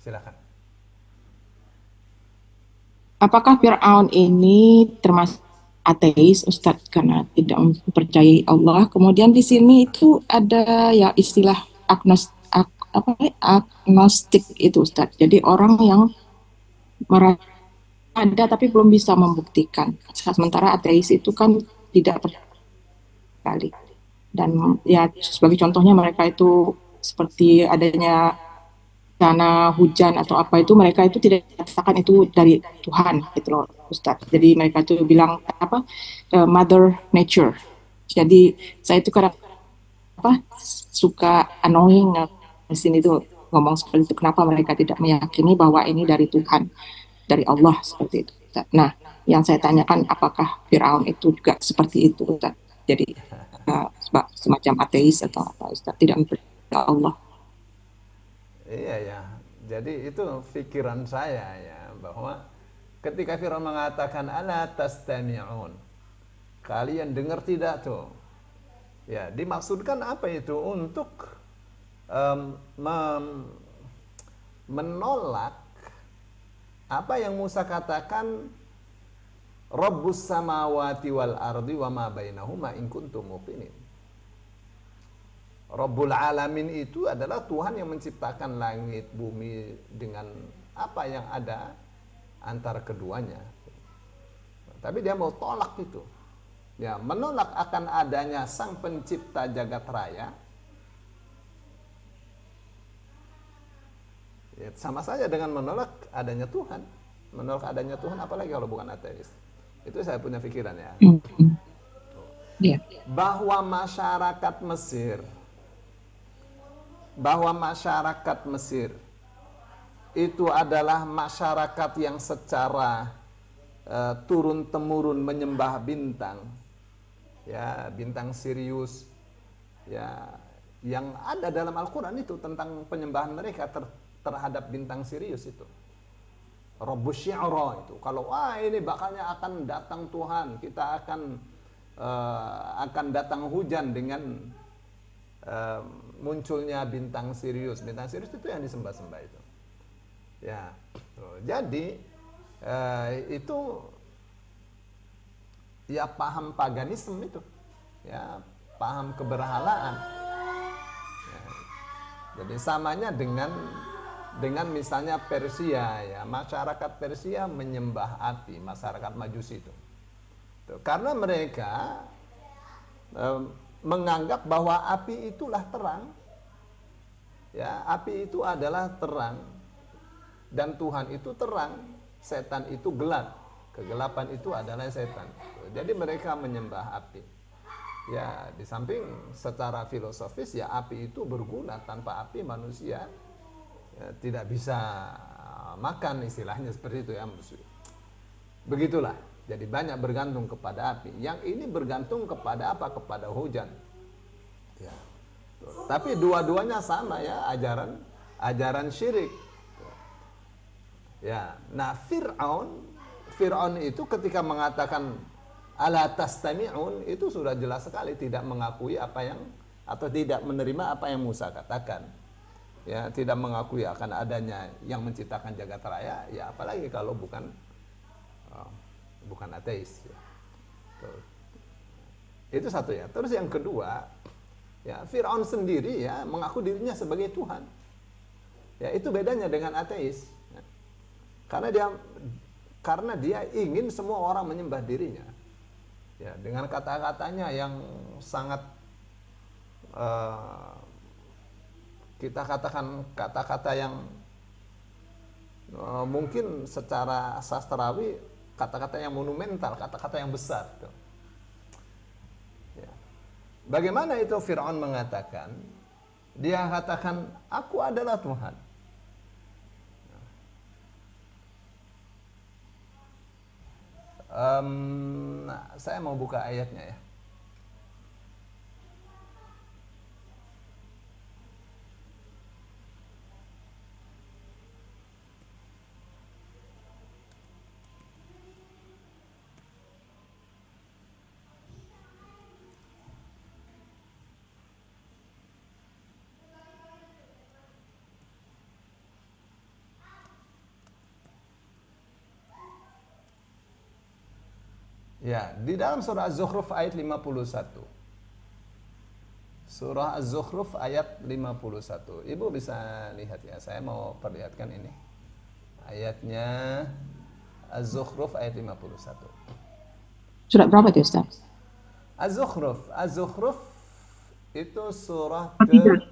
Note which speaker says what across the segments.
Speaker 1: Silakan.
Speaker 2: Apakah Fir'aun ini termasuk ateis, Ustadz, karena tidak mempercayai Allah? Kemudian di sini itu ada ya istilah agnostik itu, Ustadz. Jadi orang yang merasa ada tapi belum bisa membuktikan. Sementara ateis itu kan tidak percaya. Dan ya sebagai contohnya mereka itu seperti adanya karena hujan atau apa itu mereka itu tidak katakan itu dari Tuhan gitu loh Ustadz. Jadi mereka itu bilang apa Mother Nature. Jadi saya itu kadang apa suka annoying di sini tuh ngomong seperti itu. Kenapa mereka tidak meyakini bahwa ini dari Tuhan, dari Allah seperti itu, Ustadz. Nah, yang saya tanyakan apakah Firaun itu juga seperti itu, Ustadz? Jadi semacam ateis atau apa, Ustadz? Tidak mempercayai Allah.
Speaker 1: Iya ya. Jadi itu pikiran saya ya, bahwa ketika Firaun mengatakan ala tastami'un, kalian dengar tidak tuh? Ya, dimaksudkan apa itu? Untuk menolak apa yang Musa katakan, Rabbus samawati wal ardi wa ma bainahuma in kuntum muqinin. Rabbul alamin itu adalah Tuhan yang menciptakan langit, bumi dengan apa yang ada antara keduanya. Tapi dia mau tolak itu. Ya, menolak akan adanya sang pencipta jagat raya. Ya, sama saja dengan menolak adanya Tuhan. Menolak adanya Tuhan apalagi kalau bukan ateis. Itu saya punya pikiran ya.
Speaker 2: Hmm. Ya.
Speaker 1: Bahwa masyarakat Mesir, bahwa masyarakat Mesir itu adalah masyarakat yang secara turun temurun menyembah bintang, ya, bintang Sirius, ya, yang ada dalam Al-Quran itu tentang penyembahan mereka terhadap bintang Sirius itu. Rabbus Syi'ra itu. Kalau ini bakalnya akan datang Tuhan, kita akan datang hujan dengan uh, munculnya bintang Sirius. Bintang Sirius itu yang disembah-sembah itu. Ya. Jadi itu ya paham paganisme itu. Ya, paham keberhalaan. Ya, jadi samanya dengan misalnya Persia ya, masyarakat Persia menyembah api, masyarakat Majusi itu. Tuh, karena mereka menganggap bahwa api itulah terang. Ya, api itu adalah terang dan Tuhan itu terang, setan itu gelap. Kegelapan itu adalah setan. Tuh, jadi mereka menyembah api. Ya, di samping secara filosofis ya api itu berguna, tanpa api manusia ya, tidak bisa makan, istilahnya seperti itu ya. Begitulah. Jadi banyak bergantung kepada api. Yang ini bergantung kepada apa? Kepada hujan. Ya. Tapi dua-duanya sama ya, ajaran syirik. Ya. Nah, Fir'aun itu ketika mengatakan ala tastami'un, itu sudah jelas sekali tidak mengakui apa yang, atau tidak menerima apa yang Musa katakan. Ya, tidak mengakui akan adanya yang menciptakan jagat raya, ya apalagi kalau uh, bukan ateis ya. Itu satu ya. Terus yang kedua, ya Firaun sendiri ya mengaku dirinya sebagai Tuhan. Ya, itu bedanya dengan ateis. Ya. Karena dia ingin semua orang menyembah dirinya. Ya, dengan kata-katanya yang sangat uh, kita katakan kata-kata yang mungkin secara sastrawi kata-kata yang monumental, kata-kata yang besar. Tuh. Ya. Bagaimana itu Fir'aun mengatakan? Dia katakan, aku adalah Tuhan. Saya mau buka ayatnya ya. Ya, di dalam surah Az-Zukhruf ayat 51. Surah Az-Zukhruf ayat 51. Ibu bisa lihat ya, saya mau perlihatkan ini. Ayatnya Az-Zukhruf ayat 51.
Speaker 2: Surat berapa tuh Ustaz?
Speaker 1: Az-Zukhruf, Az-Zukhruf itu surah ke
Speaker 2: 43.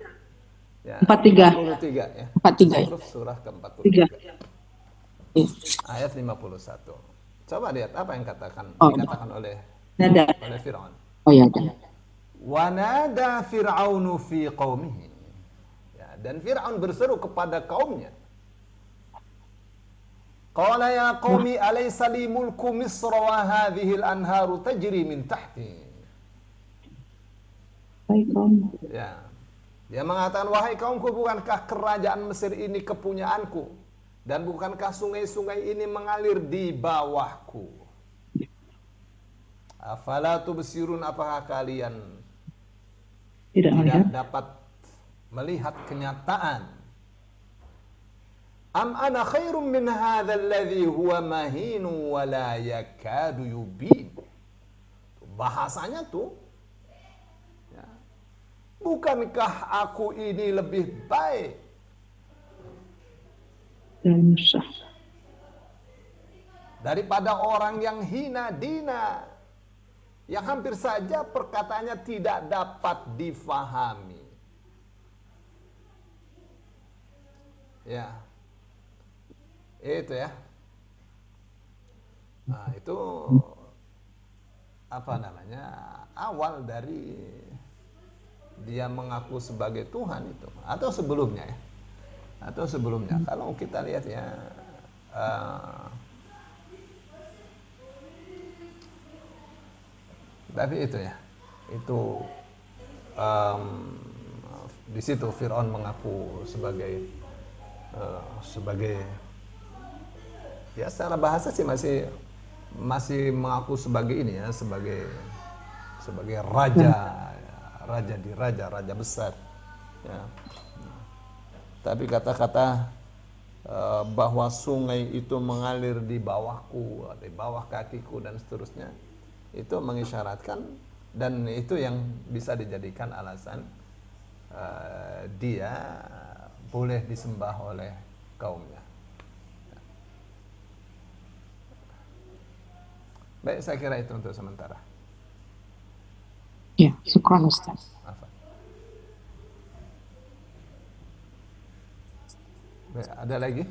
Speaker 1: ya,
Speaker 2: 43.
Speaker 1: 43 ya.
Speaker 2: 43 ya.
Speaker 1: Az-Zukhruf surah
Speaker 2: Tiga.
Speaker 1: ke-43.
Speaker 2: Iya.
Speaker 1: Ayat 51. Coba lihat apa yang
Speaker 2: Oh,
Speaker 1: dikatakan oleh
Speaker 2: ada.
Speaker 1: Firaun.
Speaker 2: Oh ya, ada.
Speaker 1: Wa nada Fir'aunu fi qaumihi. Ya, dan Fir'aun berseru kepada kaumnya. Qala ya qaumi alaysa li mulku Misr wa hadhihi al-anharu tajri min tahti.
Speaker 2: Baik, Om.
Speaker 1: Ya. Dia mengatakan, wahai kaumku, bukankah kerajaan Mesir ini kepunyaanku? Dan bukankah sungai-sungai ini mengalir di bawahku? Afala tubsirun, apakah kalian tidak dapat melihat kenyataan? Am ana khairum min hadzal ladzi huwa mahinu wa la yakadu yubin. Bahasanya tuh, ya, bukankah aku ini lebih baik
Speaker 2: Dan sah.
Speaker 1: daripada orang yang hina dina, yang hampir saja perkataannya tidak dapat difahami. Ya, itu ya. Nah, itu apa namanya, awal dari dia mengaku sebagai Tuhan itu, atau sebelumnya ya, atau sebelumnya. Kalau kita lihat ya, tapi itu ya, itu di situ Fir'aun mengaku sebagai ya, secara bahasa sih masih mengaku sebagai ini ya, sebagai raja besar ya. Tapi kata-kata bahwa sungai itu mengalir di bawahku, di bawah kakiku dan seterusnya, itu mengisyaratkan, dan itu yang bisa dijadikan alasan dia boleh disembah oleh kaumnya. Baik, saya kira itu untuk sementara.
Speaker 2: Ya, syukran Ustaz.
Speaker 1: Baik, ada lagi?